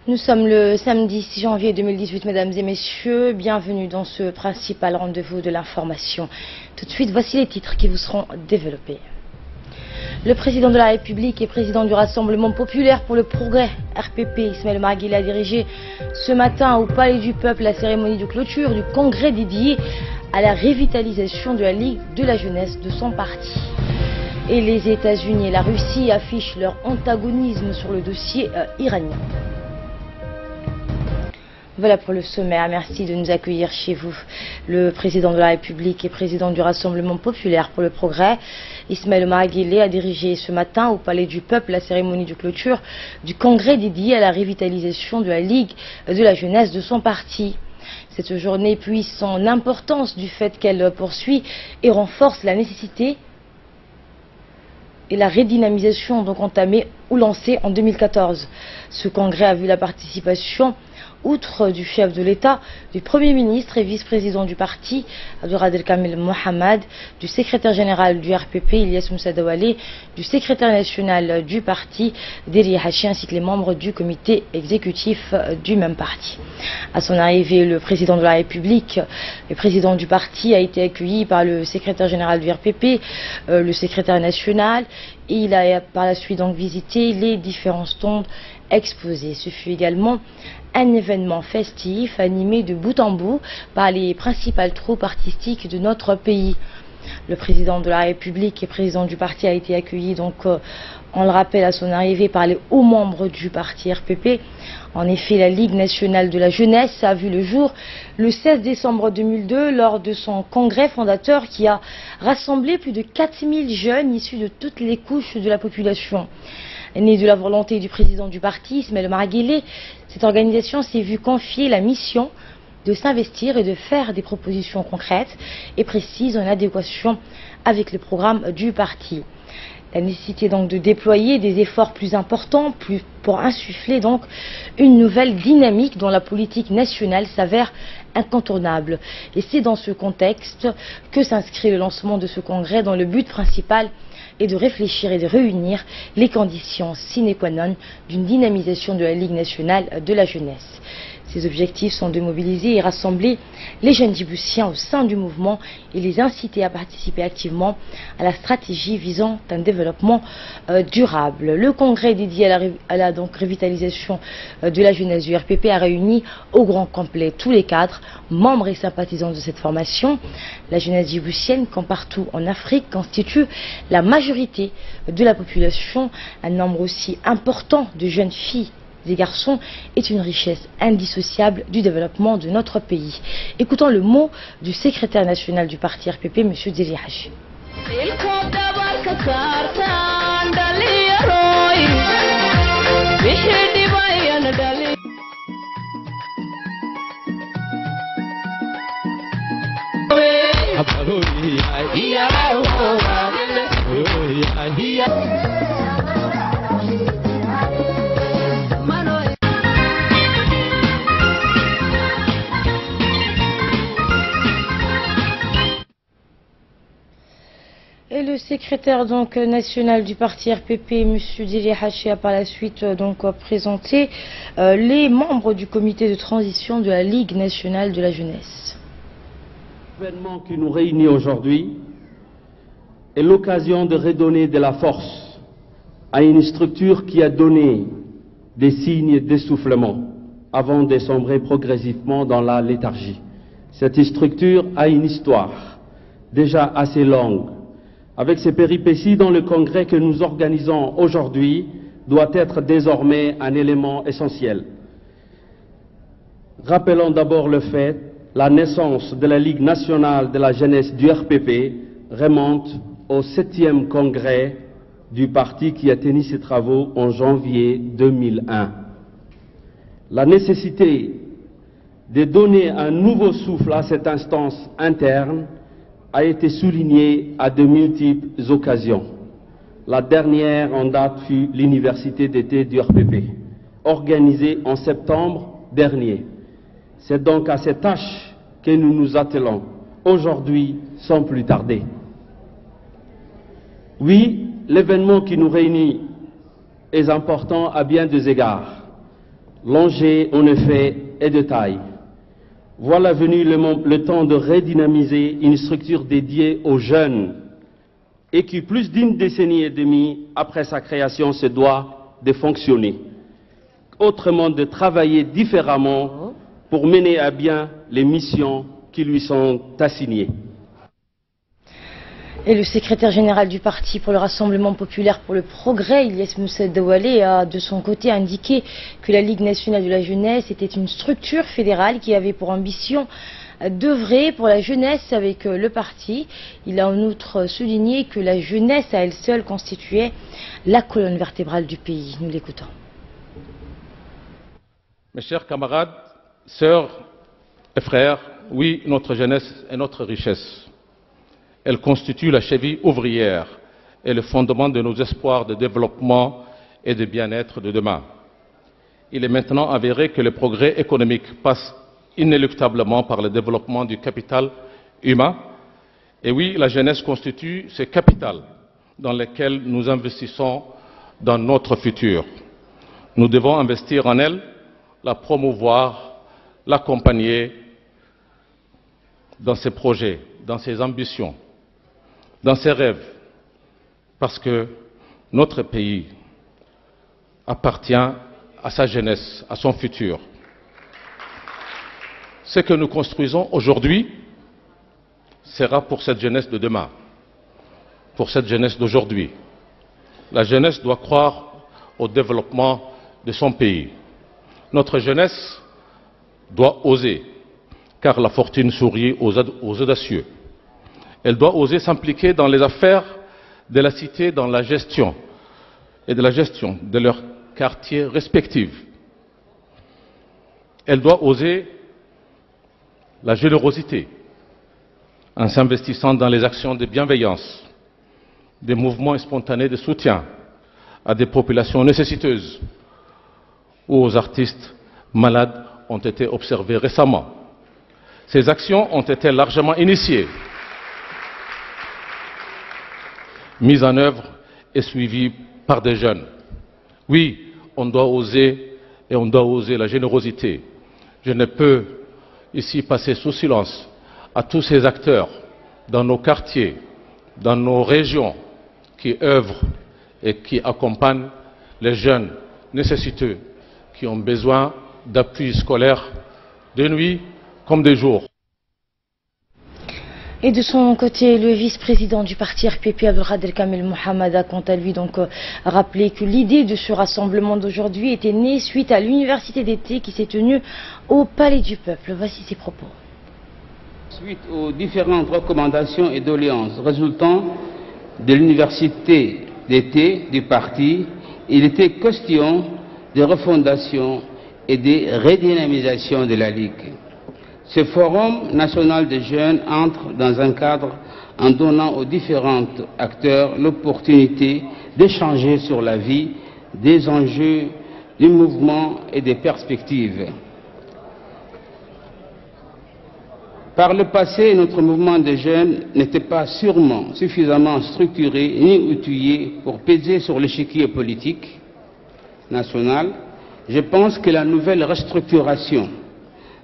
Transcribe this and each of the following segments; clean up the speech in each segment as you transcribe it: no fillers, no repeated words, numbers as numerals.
Nous sommes le samedi 6 janvier 2018, mesdames et messieurs. Bienvenue dans ce principal rendez-vous de l'information. Tout de suite, voici les titres qui vous seront développés. Le président de la République et président du Rassemblement populaire pour le progrès, RPP, Ismaël Omar Guelleh, a dirigé ce matin au Palais du Peuple la cérémonie de clôture du congrès dédié à la revitalisation de la Ligue de la jeunesse de son parti. Et les États-Unis et la Russie affichent leur antagonisme sur le dossier iranien. Voilà pour le sommaire. Merci de nous accueillir chez vous. Le président de la République et président du Rassemblement populaire pour le progrès, Ismaël Omar Guelleh, a dirigé ce matin au Palais du Peuple la cérémonie de clôture du congrès dédié à la revitalisation de la Ligue de la jeunesse de son parti. Cette journée puise son importance du fait qu'elle poursuit et renforce la nécessité et la redynamisation donc entamée ou lancée en 2014. Ce congrès a vu la participation, outre du chef de l'État, du Premier ministre et vice-président du parti, Abdelkader Kamel Mohamed, du secrétaire général du RPP, Ilyas Moussa Dawalé, du secrétaire national du parti, Deri Hachi, ainsi que les membres du comité exécutif du même parti. À son arrivée, le président de la République, le président du parti, a été accueilli par le secrétaire général du RPP, le secrétaire national, et il a par la suite donc visité les différents stands exposés. Ce fut également un événement festif animé de bout en bout par les principales troupes artistiques de notre pays. Le président de la République et président du parti a été accueilli donc, on le rappelle, à son arrivée par les hauts membres du parti RPP. En effet, la Ligue nationale de la jeunesse a vu le jour le 16 décembre 2002 lors de son congrès fondateur qui a rassemblé plus de 4000 jeunes issus de toutes les couches de la population. Née de la volonté du président du parti, Ismaël Omar Guelleh, cette organisation s'est vue confier la mission de s'investir et de faire des propositions concrètes et précises en adéquation avec le programme du parti. La nécessité donc de déployer des efforts plus importants pour insuffler donc une nouvelle dynamique dont la politique nationale s'avère incontournable. Et c'est dans ce contexte que s'inscrit le lancement de ce congrès dont le but principal est de réfléchir et de réunir les conditions sine qua non d'une dynamisation de la Ligue nationale de la jeunesse. Ces objectifs sont de mobiliser et rassembler les jeunes djiboutiens au sein du mouvement et les inciter à participer activement à la stratégie visant un développement durable. Le congrès dédié à la donc, revitalisation de la jeunesse du RPP a réuni au grand complet tous les cadres, membres et sympathisants de cette formation. La jeunesse djiboutienne, comme partout en Afrique, constitue la majorité de la population. Un nombre aussi important de jeunes filles des garçons est une richesse indissociable du développement de notre pays. Écoutons le mot du secrétaire national du parti RPP, M. Deri Hachi. Et le secrétaire donc national du parti RPP, M. Deri Hachi, a par la suite donc présenté les membres du comité de transition de la Ligue nationale de la jeunesse. L'événement qui nous réunit aujourd'hui est l'occasion de redonner de la force à une structure qui a donné des signes d'essoufflement avant de sombrer progressivement dans la léthargie. Cette structure a une histoire déjà assez longue, avec ces péripéties dont le congrès que nous organisons aujourd'hui doit être désormais un élément essentiel. Rappelons d'abord le fait, la naissance de la Ligue nationale de la jeunesse du RPP remonte au 7e congrès du parti qui a tenu ses travaux en janvier 2001. La nécessité de donner un nouveau souffle à cette instance interne a été soulignée à de multiples occasions. La dernière en date fut l'université d'été du RPP, organisée en septembre dernier. C'est donc à cette tâche que nous nous attelons aujourd'hui sans plus tarder. Oui, l'événement qui nous réunit est important à bien des égards. L'enjeu, en effet, est de taille. Voilà venu le temps de redynamiser une structure dédiée aux jeunes et qui, plus d'une décennie et demie après sa création, se doit de fonctionner. Autrement, de travailler différemment pour mener à bien les missions qui lui sont assignées. Et le secrétaire général du parti pour le Rassemblement populaire pour le progrès, Ilyes Moussa Doualé, a de son côté indiqué que la Ligue nationale de la jeunesse était une structure fédérale qui avait pour ambition d'œuvrer pour la jeunesse avec le parti. Il a en outre souligné que la jeunesse à elle seule constituait la colonne vertébrale du pays. Nous l'écoutons. Mes chers camarades, sœurs et frères, oui, notre jeunesse est notre richesse. Elle constitue la cheville ouvrière et le fondement de nos espoirs de développement et de bien-être de demain. Il est maintenant avéré que le progrès économique passe inéluctablement par le développement du capital humain. Et oui, la jeunesse constitue ce capital dans lequel nous investissons dans notre futur. Nous devons investir en elle, la promouvoir, l'accompagner dans ses projets, dans ses ambitions, dans ses rêves, parce que notre pays appartient à sa jeunesse, à son futur. Ce que nous construisons aujourd'hui sera pour cette jeunesse de demain, pour cette jeunesse d'aujourd'hui. La jeunesse doit croire au développement de son pays. Notre jeunesse doit oser, car la fortune sourit aux audacieux. Elle doit oser s'impliquer dans les affaires de la cité, dans la gestion et de la gestion de leurs quartiers respectifs. Elle doit oser la générosité en s'investissant dans les actions de bienveillance, des mouvements spontanés de soutien à des populations nécessiteuses ou aux artistes malades ont été observées récemment. Ces actions ont été largement initiées, mises en œuvre et suivies par des jeunes. Oui, on doit oser et on doit oser la générosité. Je ne peux ici passer sous silence à tous ces acteurs dans nos quartiers, dans nos régions, qui œuvrent et qui accompagnent les jeunes nécessiteux qui ont besoin d'appui scolaire de nuit comme de jour. Et de son côté, le vice-président du parti RPP, Abdelkader Kamel Mohamed, a quant à lui donc rappelé que l'idée de ce rassemblement d'aujourd'hui était née suite à l'université d'été qui s'est tenue au Palais du Peuple. Voici ses propos. Suite aux différentes recommandations et doléances résultant de l'université d'été du parti, il était question de refondation et de redynamisation de la Ligue. Ce forum national des jeunes entre dans un cadre en donnant aux différents acteurs l'opportunité d'échanger sur la vie, des enjeux du mouvement et des perspectives. Par le passé, notre mouvement des jeunes n'était pas sûrement suffisamment structuré ni outillé pour peser sur l'échiquier politique national. Je pense que la nouvelle restructuration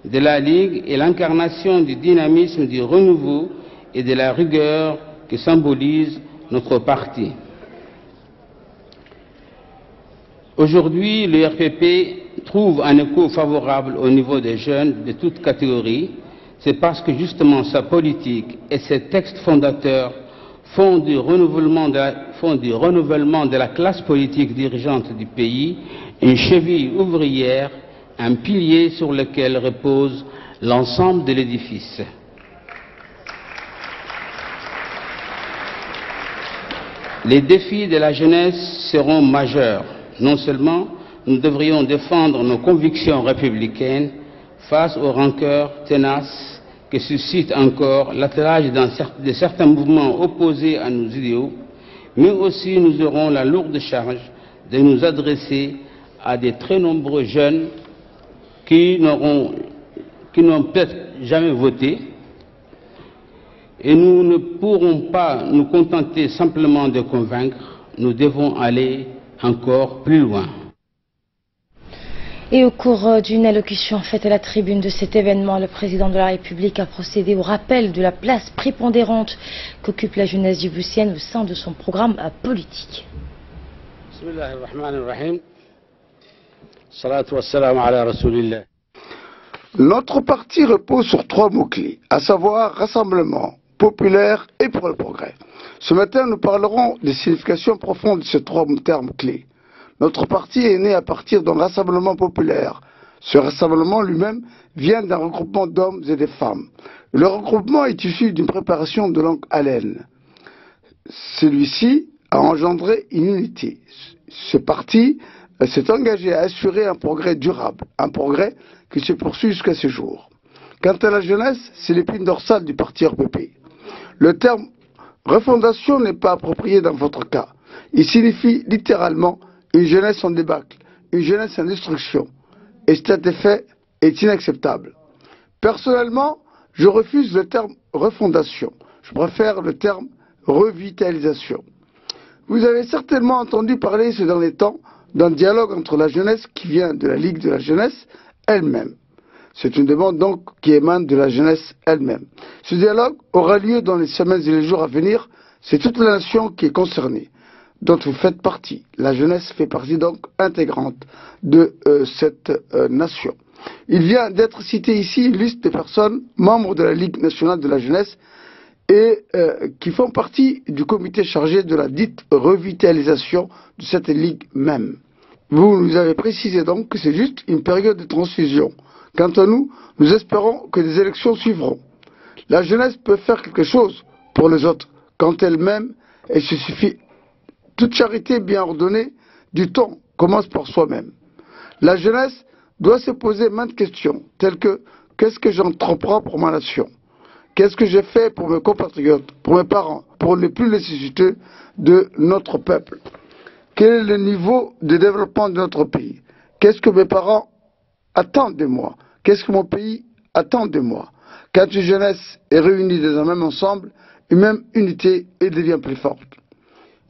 de la Ligue est l'incarnation du dynamisme, du renouveau et de la rigueur que symbolise notre parti. Aujourd'hui, le RPP trouve un écho favorable au niveau des jeunes de toutes catégories. C'est parce que justement sa politique et ses textes fondateurs font du renouvellement de la classe politique dirigeante du pays une cheville ouvrière, un pilier sur lequel repose l'ensemble de l'édifice. Les défis de la jeunesse seront majeurs. Non seulement nous devrions défendre nos convictions républicaines face aux rancœurs tenaces que suscite encore l'attelage de certains mouvements opposés à nos idéaux, mais aussi nous aurons la lourde charge de nous adresser à des très nombreux jeunes qui n'ont peut-être jamais voté, et nous ne pourrons pas nous contenter simplement de convaincre, nous devons aller encore plus loin. Et au cours d'une allocution faite à la tribune de cet événement, le président de la République a procédé au rappel de la place prépondérante qu'occupe la jeunesse djiboutienne au sein de son programme politique. Notre parti repose sur 3 mots-clés, à savoir rassemblement, populaire et pour le progrès. Ce matin, nous parlerons des significations profondes de ces 3 termes clés. Notre parti est né à partir d'un rassemblement populaire. Ce rassemblement lui-même vient d'un regroupement d'hommes et de femmes. Le regroupement est issu d'une préparation de longue haleine. Celui-ci a engendré une unité. Ce parti s'est engagé à assurer un progrès durable, un progrès qui se poursuit jusqu'à ce jour. Quant à la jeunesse, c'est l'épine dorsale du parti RPP. Le terme refondation n'est pas approprié dans votre cas. Il signifie littéralement une jeunesse en débâcle, une jeunesse en destruction. Et cet effet est inacceptable. Personnellement, je refuse le terme refondation. Je préfère le terme revitalisation. Vous avez certainement entendu parler ces derniers temps d'un dialogue entre la jeunesse qui vient de la Ligue de la jeunesse elle-même. C'est une demande donc qui émane de la jeunesse elle-même. Ce dialogue aura lieu dans les semaines et les jours à venir. C'est toute la nation qui est concernée, dont vous faites partie. La jeunesse fait partie donc intégrante de cette nation. Il vient d'être cité ici une liste de personnes membres de la Ligue nationale de la jeunesse et qui font partie du comité chargé de la dite revitalisation de cette Ligue même. Vous nous avez précisé donc que c'est juste une période de transition. Quant à nous, nous espérons que des élections suivront. La jeunesse peut faire quelque chose pour les autres quand elle-même, elle se suffit. Toute charité bien ordonnée du temps commence par soi-même. La jeunesse doit se poser maintes questions, telles que qu'est-ce que j'entreprends pour ma nation? Qu'est-ce que j'ai fait pour mes compatriotes, pour mes parents, pour les plus nécessiteux de notre peuple? Quel est le niveau de développement de notre pays? Qu'est-ce que mes parents attendent de moi? Qu'est-ce que mon pays attend de moi? Quand une jeunesse est réunie dans un même ensemble, une même unité, elle devient plus forte.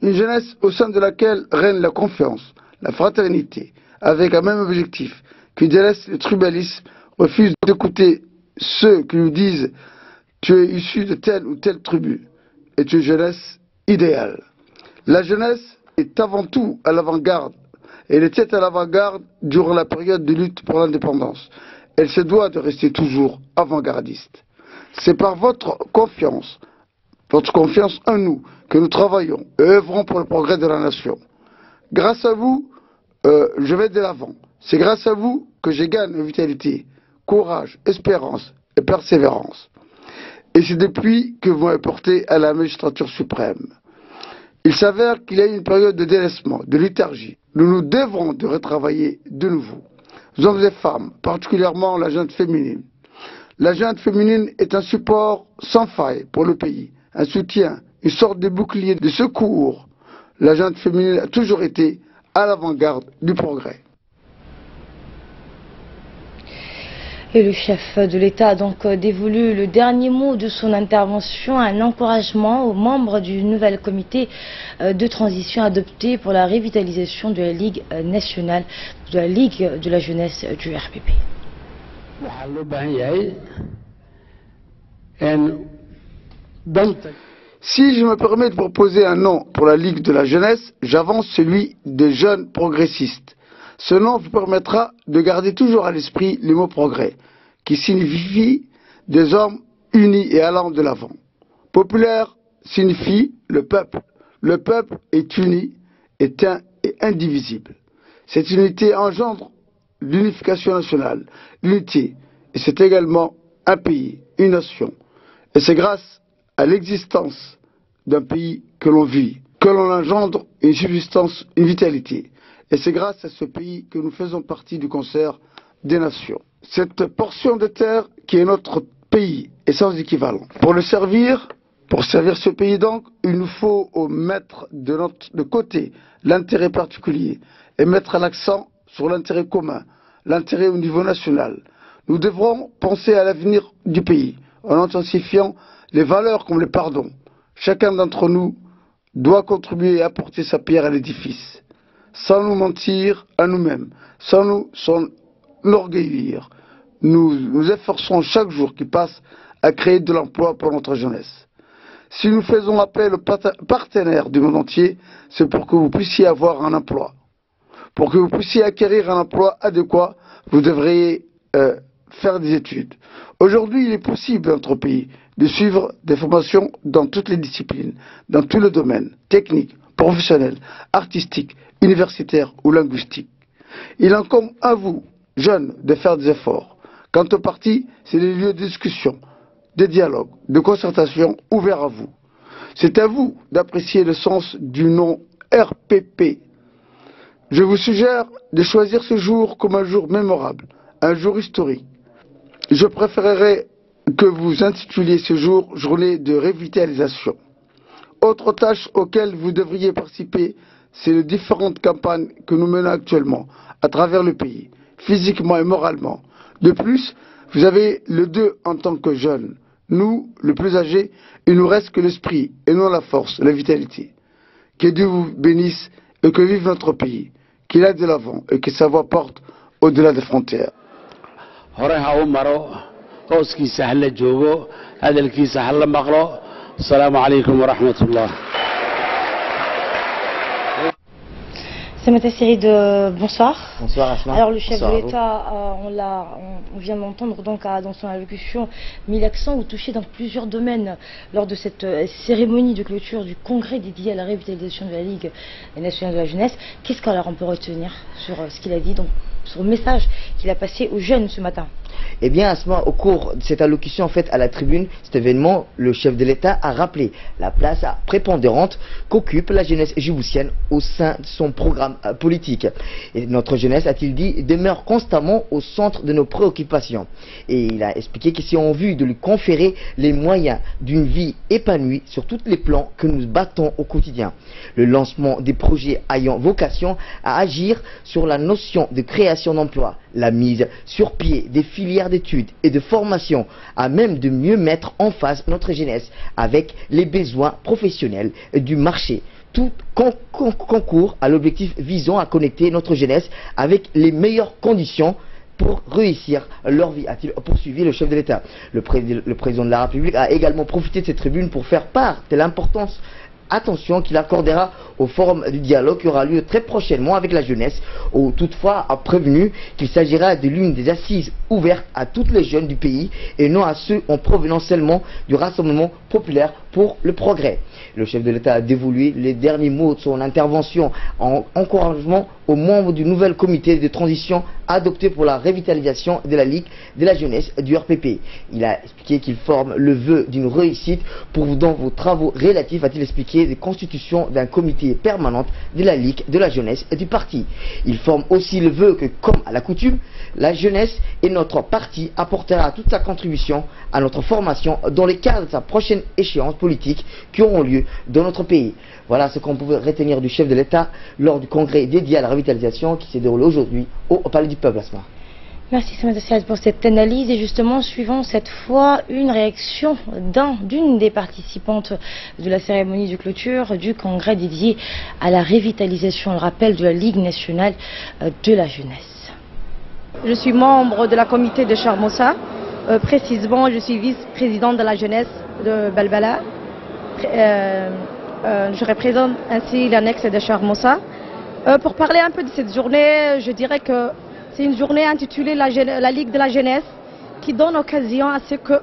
Une jeunesse au sein de laquelle règne la confiance, la fraternité, avec un même objectif, qui délaisse le tribalisme, refuse d'écouter ceux qui nous disent « tu es issu de telle ou telle tribu » est une jeunesse idéale. La jeunesse est avant tout à l'avant-garde. Elle était à l'avant-garde durant la période de lutte pour l'indépendance. Elle se doit de rester toujours avant-gardiste. C'est par votre confiance en nous, que nous travaillons et œuvrons pour le progrès de la nation. Grâce à vous, je vais de l'avant. C'est grâce à vous que je gagne en vitalité, courage, espérance et persévérance. Et c'est depuis que vous m'avez porté à la magistrature suprême. Il s'avère qu'il y a eu une période de délaissement, de léthargie. Nous nous devrons de retravailler de nouveau. Hommes et femmes, particulièrement la jeune féminine. La jeune féminine est un support sans faille pour le pays, un soutien, une sorte de bouclier de secours. La jeune féminine a toujours été à l'avant-garde du progrès. Et le chef de l'État a donc dévolu le dernier mot de son intervention, un encouragement aux membres du nouvel comité de transition adopté pour la revitalisation de la Ligue nationale, de la Ligue de la jeunesse du RPP. Si je me permets de proposer un nom pour la Ligue de la jeunesse, j'avance celui de jeunes progressistes. Ce nom vous permettra de garder toujours à l'esprit le mot progrès, qui signifie des hommes unis et allant de l'avant. Populaire signifie le peuple. Le peuple est uni, est un et indivisible. Cette unité engendre l'unification nationale, l'unité, et c'est également un pays, une nation. Et c'est grâce à l'existence d'un pays que l'on vit, que l'on engendre une subsistance, une vitalité. Et c'est grâce à ce pays que nous faisons partie du concert des nations. Cette portion de terre qui est notre pays est sans équivalent. Pour le servir, pour servir ce pays donc, il nous faut mettre de côté l'intérêt particulier et mettre l'accent sur l'intérêt commun, l'intérêt au niveau national. Nous devrons penser à l'avenir du pays en intensifiant les valeurs comme le pardon. Chacun d'entre nous doit contribuer et apporter sa pierre à l'édifice. Sans nous mentir à nous-mêmes, sans l'orgueillir. Nous nous efforçons chaque jour qui passe à créer de l'emploi pour notre jeunesse. Si nous faisons appel aux partenaires du monde entier, c'est pour que vous puissiez avoir un emploi. Pour que vous puissiez acquérir un emploi adéquat, vous devriez faire des études. Aujourd'hui, il est possible dans notre pays de suivre des formations dans toutes les disciplines, dans tous les domaines, techniques, professionnels, artistiques, universitaires ou linguistiques. Il incombe à vous, jeunes, de faire des efforts. Quant aux partis, c'est des lieux de discussion, de dialogue, de concertation ouverts à vous. C'est à vous d'apprécier le sens du nom RPP. Je vous suggère de choisir ce jour comme un jour mémorable, un jour historique. Je préférerais que vous intituliez ce jour journée de revitalisation. Autre tâche auxquelles vous devriez participer, c'est les différentes campagnes que nous menons actuellement à travers le pays, physiquement et moralement. De plus, vous avez les deux en tant que jeunes. Nous, les plus âgés, il nous reste que l'esprit et non la force, la vitalité. Que Dieu vous bénisse et que vive notre pays, qu'il aille de l'avant et que sa voix porte au-delà des frontières. C'est ma série de bonsoir. Bonsoir Asma. Alors le chef Bonsoir de l'État, on vient d'entendre donc dans son allocution mis l'accent ou touché dans plusieurs domaines lors de cette cérémonie de clôture du congrès dédié à la revitalisation de la Ligue nationale de la jeunesse. Qu'est-ce qu'on peut retenir sur ce qu'il a dit, donc sur le message qu'il a passé aux jeunes ce matin? Eh bien, Asma, au cours de cette allocution faite à la tribune, cet événement, le chef de l'État a rappelé la place prépondérante qu'occupe la jeunesse djiboutienne au sein de son programme politique. Et notre jeunesse, a-t-il dit, demeure constamment au centre de nos préoccupations. Et il a expliqué que c'est en vue de lui conférer les moyens d'une vie épanouie sur tous les plans que nous battons au quotidien. Le lancement des projets ayant vocation à agir sur la notion de création d'emplois, la mise sur pied des filières d'études et de formation à même de mieux mettre en phase notre jeunesse avec les besoins professionnels du marché. Tout concourt à l'objectif visant à connecter notre jeunesse avec les meilleures conditions pour réussir leur vie, a-t-il poursuivi le chef de l'État. Le président de la République a également profité de cette tribune pour faire part de l'importance attention qu'il accordera au forum du dialogue qui aura lieu très prochainement avec la jeunesse, où toutefois a prévenu qu'il s'agira de l'une des assises ouvertes à toutes les jeunes du pays et non à ceux en provenance seulement du Rassemblement populaire pour le progrès. Le chef de l'État a dévoilé les derniers mots de son intervention en encouragement aux membres du nouvel comité de transition adopté pour la revitalisation de la Ligue de la jeunesse du RPP. Il a expliqué qu'il forme le vœu d'une réussite pour vous dans vos travaux relatifs, a-t-il expliqué, de constitution d'un comité permanent de la Ligue de la jeunesse du parti. Il forme aussi le vœu que, comme à la coutume, la jeunesse et notre parti apportera toute sa contribution à notre formation dans le cadre de sa prochaine échéance politique qui auront lieu dans notre pays. Voilà ce qu'on pouvait retenir du chef de l'État lors du congrès dédié à la revitalisation qui s'est déroulé aujourd'hui au Palais du Peuple. Asma. Merci Samantha Siad pour cette analyse et justement suivons cette fois une réaction d'une des participantes de la cérémonie de clôture du congrès dédié à la revitalisation, le rappel de la Ligue nationale de la jeunesse. Je suis membre de la comité de Charmossa, précisément je suis vice-présidente de la jeunesse de Balbala. Je représente ainsi l'annexe de Charmossa. Pour parler un peu de cette journée, je dirais que c'est une journée intitulée la Ligue de la jeunesse qui donne occasion à ce que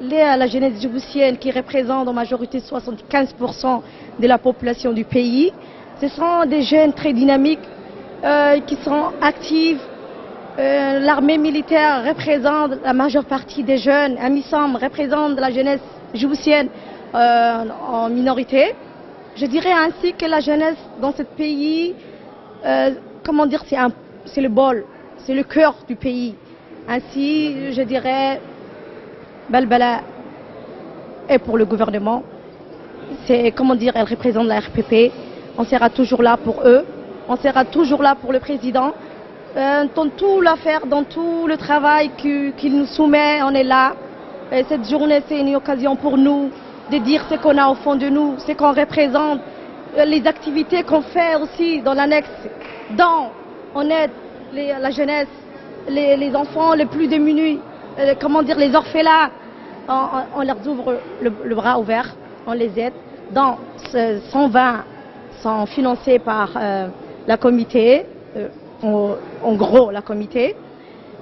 la jeunesse djiboutienne, qui représente en majorité 75% de la population du pays, ce sont des jeunes très dynamiques qui sont actifs. L'armée militaire représente la majeure partie des jeunes. Amisam représente la jeunesse djiboutienne en minorité. Je dirais ainsi que la jeunesse dans ce pays, comment dire, c'est le bol, c'est le cœur du pays. Ainsi, je dirais, Balbala est pour le gouvernement. C'est, comment dire, elle représente la RPP. On sera toujours là pour eux. On sera toujours là pour le président. Dans toute l'affaire, dans tout le travail qu'il nous soumet, on est là. Et cette journée, c'est une occasion pour nous de dire ce qu'on a au fond de nous, ce qu'on représente, les activités qu'on fait aussi dans l'annexe, dont on aide la jeunesse les enfants les plus démunis, comment dire, les orphelins, on leur ouvre le bras ouvert, on les aide. Dans 120 sont financés par la comité, en gros la comité.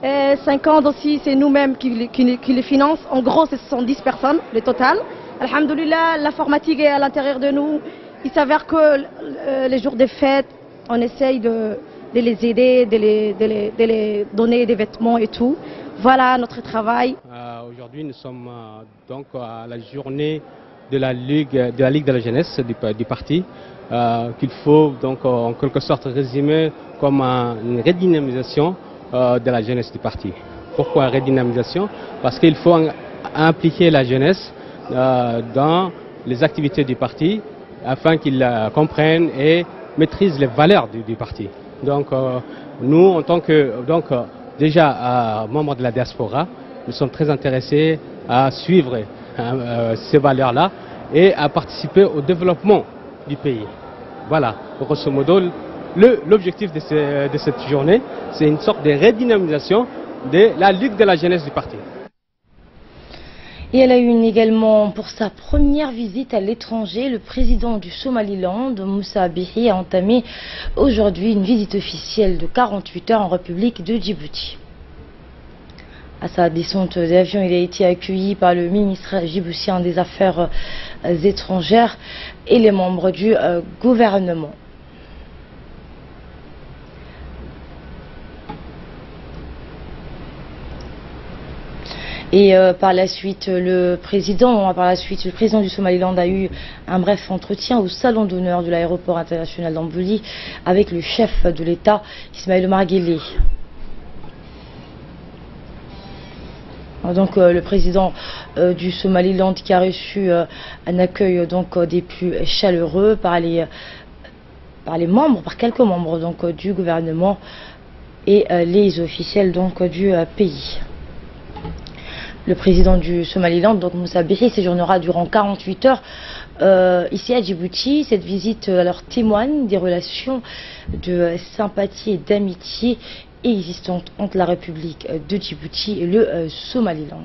50 aussi, c'est nous-mêmes qui les finançons. En gros, ce sont 10 personnes, le total. Alhamdoulilah, l'informatique est à l'intérieur de nous. Il s'avère que les jours des fêtes, on essaye de les aider, de les donner des vêtements et tout. Voilà notre travail. Aujourd'hui, nous sommes donc à la journée de la Ligue de la jeunesse du parti, qu'il faut donc en quelque sorte résumer comme une redynamisation de la jeunesse du parti. Pourquoi redynamisation? Parce qu'il faut impliquer la jeunesse dans les activités du parti afin qu'ils comprennent et maîtrisent les valeurs du parti. Donc nous, en tant que déjà membres de la diaspora, nous sommes très intéressés à suivre ces valeurs-là et à participer au développement du pays. Voilà, grosso modo, l'objectif de cette journée, c'est une sorte de redynamisation de la Ligue de la jeunesse du parti. Et elle a eu également, pour sa première visite à l'étranger, le président du Somaliland, Moussa Bihi, a entamé aujourd'hui une visite officielle de 48 heures en République de Djibouti. À sa descente d'avion, il a été accueilli par le ministre djiboutien des Affaires étrangères et les membres du gouvernement. Et par la suite, le président du Somaliland a eu un bref entretien au salon d'honneur de l'aéroport international d'Amboli avec le chef de l'État, Ismaël Omar Guelleh. Donc le président du Somaliland qui a reçu un accueil des plus chaleureux par quelques membres du gouvernement et les officiels du pays. Le président du Somaliland, Moussa Bihi, séjournera durant 48 heures ici à Djibouti. Cette visite alors témoigne des relations de sympathie et d'amitié existantes entre la République de Djibouti et le Somaliland.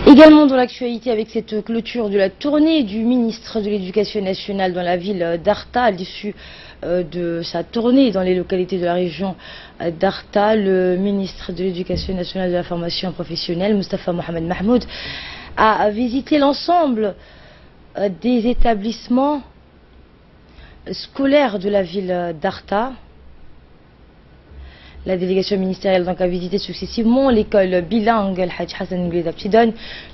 Également dans l'actualité avec cette clôture de la tournée du ministre de l'Éducation nationale dans la ville d'Arta, à l'issue de sa tournée dans les localités de la région d'Arta, le ministre de l'Éducation nationale et de la formation professionnelle, Moustapha Mohamed Mahmoud, a visité l'ensemble des établissements scolaires de la ville d'Arta. La délégation ministérielle a visité successivement l'école bilingue Al-Hajj Hassan Bled Abtidon,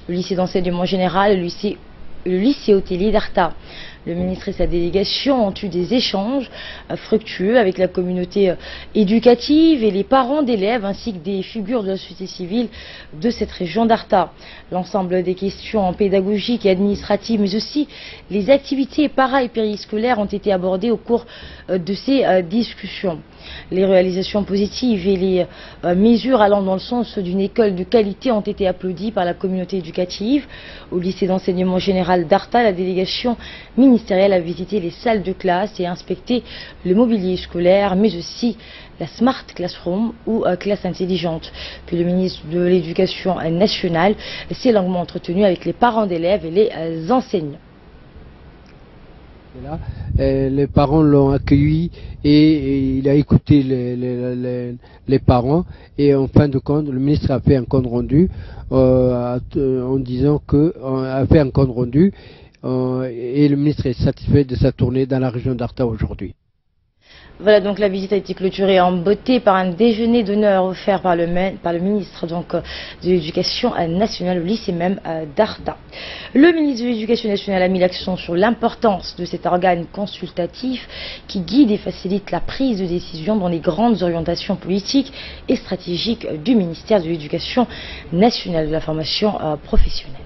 le lycée d'enseignement général et le lycée hôtelier d'Arta. Le ministre et sa délégation ont eu des échanges fructueux avec la communauté éducative et les parents d'élèves ainsi que des figures de la société civile de cette région d'Arta. L'ensemble des questions pédagogiques et administratives mais aussi les activités para- et périscolaires ont été abordées au cours de ces discussions. Les réalisations positives et les mesures allant dans le sens d'une école de qualité ont été applaudies par la communauté éducative. Au lycée d'enseignement général d'Arta, la délégation ministérielle a visité les salles de classe et inspecté le mobilier scolaire, mais aussi la Smart Classroom ou classe intelligente. Puis le ministre de l'Éducation nationale s'est longuement entretenu avec les parents d'élèves et les enseignants. Là, les parents l'ont accueilli et il a écouté les parents et en fin de compte le ministre a fait un compte rendu en disant a fait un compte rendu et le ministre est satisfait de sa tournée dans la région d'Arta aujourd'hui. Voilà, donc la visite a été clôturée en beauté par un déjeuner d'honneur offert par le ministre de l'Éducation nationale au lycée même d'Arta. Le ministre de l'Éducation nationale a mis l'accent sur l'importance de cet organe consultatif qui guide et facilite la prise de décision dans les grandes orientations politiques et stratégiques du ministère de l'Éducation nationale de la formation professionnelle.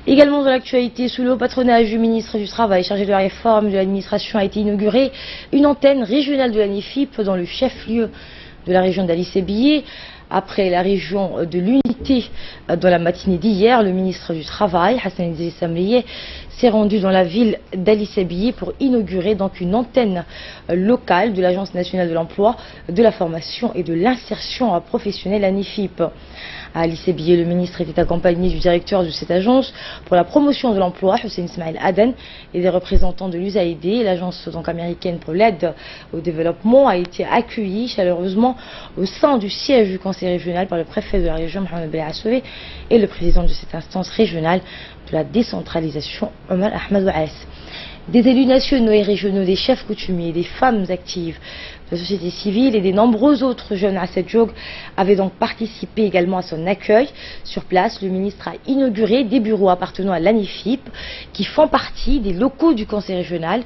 Également dans l'actualité, sous le haut patronage du ministre du Travail chargé de la réforme de l'administration a été inaugurée une antenne régionale de l'ANIFIP dans le chef-lieu de la région d'Ali Sébié. Après la région de l'Unité dans la matinée d'hier, le ministre du Travail, Hassan Idriss Amrié, s'est rendu dans la ville d'Ali Sébié pour inaugurer donc une antenne locale de l'Agence nationale de l'emploi, de la formation et de l'insertion professionnelle ANIFIP. À Ali Sébié, le ministre était accompagné du directeur de cette agence pour la promotion de l'emploi, Hussein Ismail Aden, et des représentants de l'USAID. L'agence donc américaine pour l'aide au développement a été accueillie chaleureusement au sein du siège du conseil régional par le préfet de la région, Mohamed Bel Assoué, et le président de cette instance régionale de la décentralisation, Omar Ahmed Ouass. Des élus nationaux et régionaux, des chefs coutumiers, des femmes actives de la société civile et des nombreux autres jeunes à cette jogue avaient donc participé également à son accueil. Sur place, le ministre a inauguré des bureaux appartenant à l'ANIFIP qui font partie des locaux du conseil régional.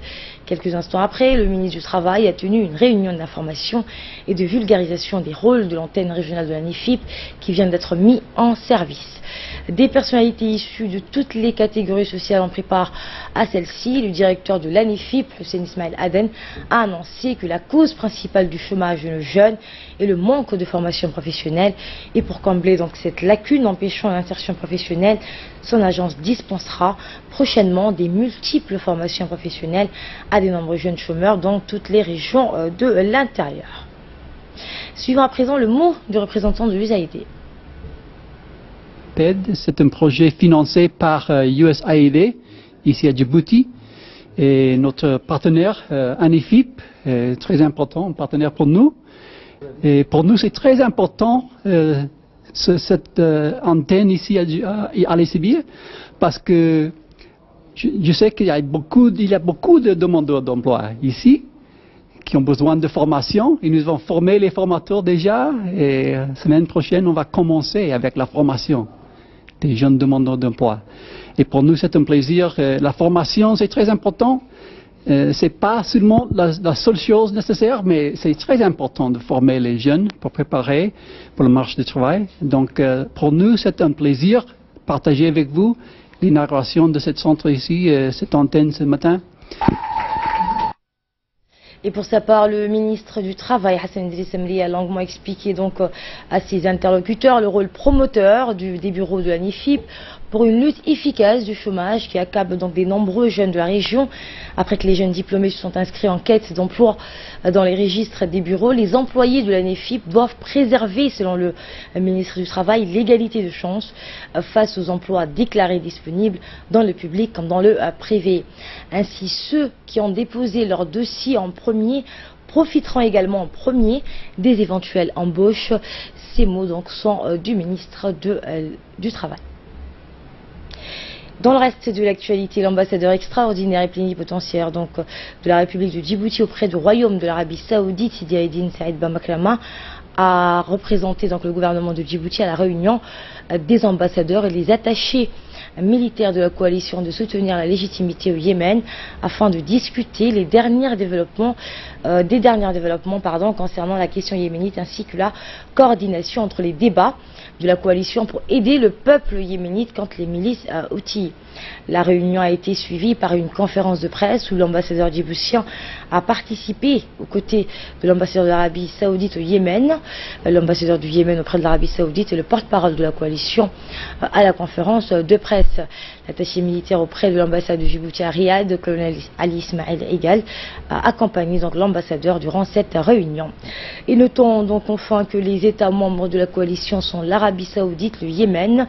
Quelques instants après, le ministre du Travail a tenu une réunion d'information et de vulgarisation des rôles de l'antenne régionale de l'ANIFIP qui vient d'être mis en service. Des personnalités issues de toutes les catégories sociales ont pris part à celle-ci. Le directeur de l'ANIFIP, Hussein Ismail Aden, a annoncé que la cause principale du chômage de nos jeunes est le manque de formation professionnelle. Et pour combler donc cette lacune empêchant l'insertion professionnelle, son agence dispensera prochainement des multiples formations professionnelles à de nombreux jeunes chômeurs dans toutes les régions de l'intérieur. Suivons à présent le mot du représentant de l'USAID. C'est un projet financé par USAID ici à Djibouti et notre partenaire ANIFIP est très important, un partenaire pour nous. Et pour nous c'est très important cette antenne ici à Ali Sébié parce que je sais qu'il y a beaucoup de demandeurs d'emploi ici qui ont besoin de formation et nous avons formé les formateurs déjà et la semaine prochaine on va commencer avec la formation des jeunes demandeurs d'emploi. Et pour nous, c'est un plaisir. La formation, c'est très important. C'est pas seulement la seule chose nécessaire, mais c'est très important de former les jeunes pour préparer pour le marché du travail. Donc, pour nous, c'est un plaisir de partager avec vous l'inauguration de cette centre ici, cette antenne ce matin. Et pour sa part, le ministre du Travail, Hassan Idriss Amrié, a longuement expliqué donc à ses interlocuteurs le rôle promoteur des bureaux de l'ANIFIP pour une lutte efficace du chômage qui accable donc des nombreux jeunes de la région. Après que les jeunes diplômés se sont inscrits en quête d'emploi dans les registres des bureaux, les employés de l'ANIFIP doivent préserver, selon le ministre du Travail, l'égalité de chance face aux emplois déclarés disponibles dans le public comme dans le privé. Ainsi, ceux qui ont déposé leur dossier en premier profiteront également en premier des éventuelles embauches. Ces mots donc sont du ministre du Travail. Dans le reste de l'actualité, l'ambassadeur extraordinaire et plénipotentiaire donc, de la République de Djibouti auprès du Royaume de l'Arabie Saoudite, Sidi Aïdine Saïd Bamakrama, a représenté donc, le gouvernement de Djibouti à la réunion des ambassadeurs et les attachés militaire de la coalition de soutenir la légitimité au Yémen afin de discuter des derniers développements concernant la question yéménite ainsi que la coordination entre les débats de la coalition pour aider le peuple yéménite contre les milices houthis. La réunion a été suivie par une conférence de presse où l'ambassadeur djiboutien a participé aux côtés de l'ambassadeur d'Arabie Saoudite au Yémen. L'ambassadeur du Yémen auprès de l'Arabie Saoudite et le porte-parole de la coalition à la conférence de presse. L'attaché militaire auprès de l'ambassade de Djibouti à Riyad, le colonel Ali Ismaël Egal, a accompagné donc l'ambassadeur durant cette réunion. Et notons donc enfin que les États membres de la coalition sont l'Arabie Saoudite, le Yémen,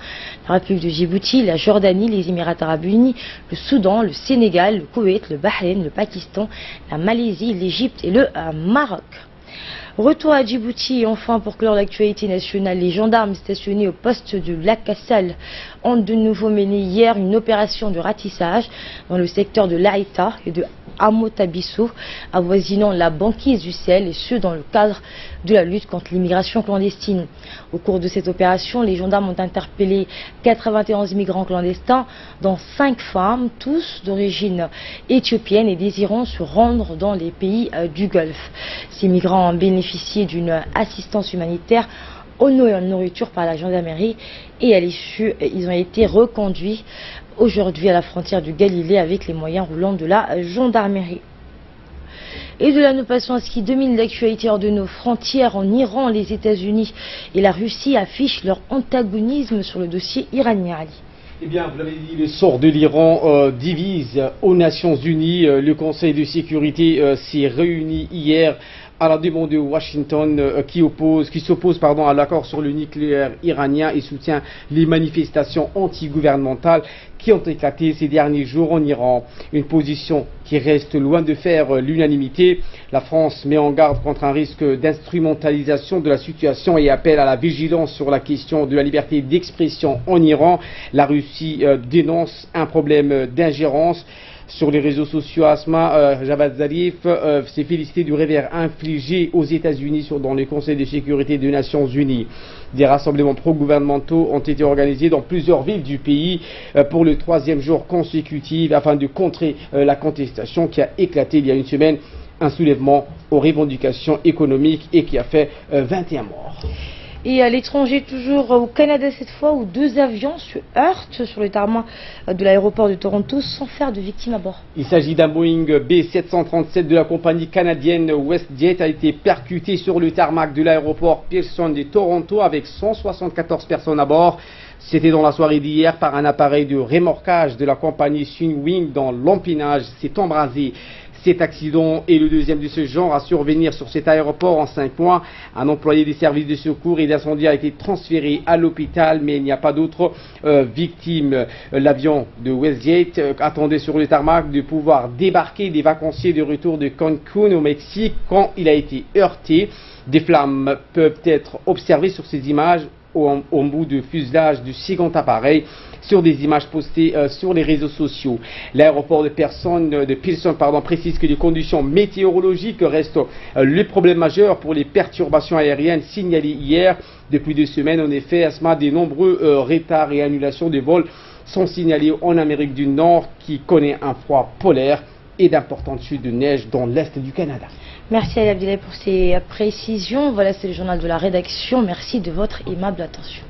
la République de Djibouti, la Jordanie, les Émirats Arabes Unis, le Soudan, le Sénégal, le Koweït, le Bahreïn, le Pakistan, la Malaisie, l'Égypte et le Maroc. Retour à Djibouti et enfin pour clore l'actualité nationale, les gendarmes stationnés au poste de Lakassal ont de nouveau mené hier une opération de ratissage dans le secteur de l'Aïta et de Amotabissou, avoisinant la banquise du sel et ce dans le cadre de la lutte contre l'immigration clandestine. Au cours de cette opération, les gendarmes ont interpellé 91 migrants clandestins, dont 5 femmes, tous d'origine éthiopienne et désirant se rendre dans les pays du Golfe. Ces migrants ont bénéficié d'une assistance humanitaire en eau et en nourriture par la gendarmerie et à l'issue, ils ont été reconduits aujourd'hui à la frontière du Galilée avec les moyens roulants de la gendarmerie. Et de là, nous passons à ce qui domine l'actualité hors de nos frontières. En Iran, les États-Unis et la Russie affichent leur antagonisme sur le dossier iranien. Ali. Eh bien, vous l'avez dit, le sort de l'Iran divise aux Nations Unies. Le Conseil de sécurité s'est réuni hier à la demande de Washington qui s'oppose à l'accord sur le nucléaire iranien et soutient les manifestations antigouvernementales qui ont éclaté ces derniers jours en Iran. Une position qui reste loin de faire l'unanimité. La France met en garde contre un risque d'instrumentalisation de la situation et appelle à la vigilance sur la question de la liberté d'expression en Iran. La Russie dénonce un problème d'ingérence. Sur les réseaux sociaux, Asma Javad Zarif s'est félicité du revers infligé aux États-Unis dans le Conseil de sécurité des Nations Unies. Des rassemblements pro-gouvernementaux ont été organisés dans plusieurs villes du pays pour le 3e jour consécutif afin de contrer la contestation qui a éclaté il y a une semaine, un soulèvement aux revendications économiques et qui a fait 21 morts. Et à l'étranger, toujours au Canada cette fois, où 2 avions se heurtent sur le tarmac de l'aéroport de Toronto sans faire de victimes à bord. Il s'agit d'un Boeing B737 de la compagnie canadienne WestJet, a été percuté sur le tarmac de l'aéroport Pearson de Toronto avec 174 personnes à bord. C'était dans la soirée d'hier par un appareil de remorquage de la compagnie Sunwing dont l'empennage s'est embrasé. Cet accident est le 2e de ce genre à survenir sur cet aéroport en 5 mois. Un employé des services de secours et d'incendie a été transféré à l'hôpital, mais il n'y a pas d'autres victimes. L'avion de WestJet attendait sur le tarmac de pouvoir débarquer des vacanciers de retour de Cancun au Mexique quand il a été heurté. Des flammes peuvent être observées sur ces images au bout de fuselage du second appareil, sur des images postées sur les réseaux sociaux. L'aéroport de Pearson précise que les conditions météorologiques restent le problème majeur pour les perturbations aériennes signalées hier. Depuis 2 semaines, en effet, Asma, de nombreux retards et annulations de vols sont signalés en Amérique du Nord qui connaît un froid polaire et d'importantes chutes de neige dans l'est du Canada. Merci Ali Abdoulaye pour ces précisions. Voilà, c'est le journal de la rédaction. Merci de votre aimable attention.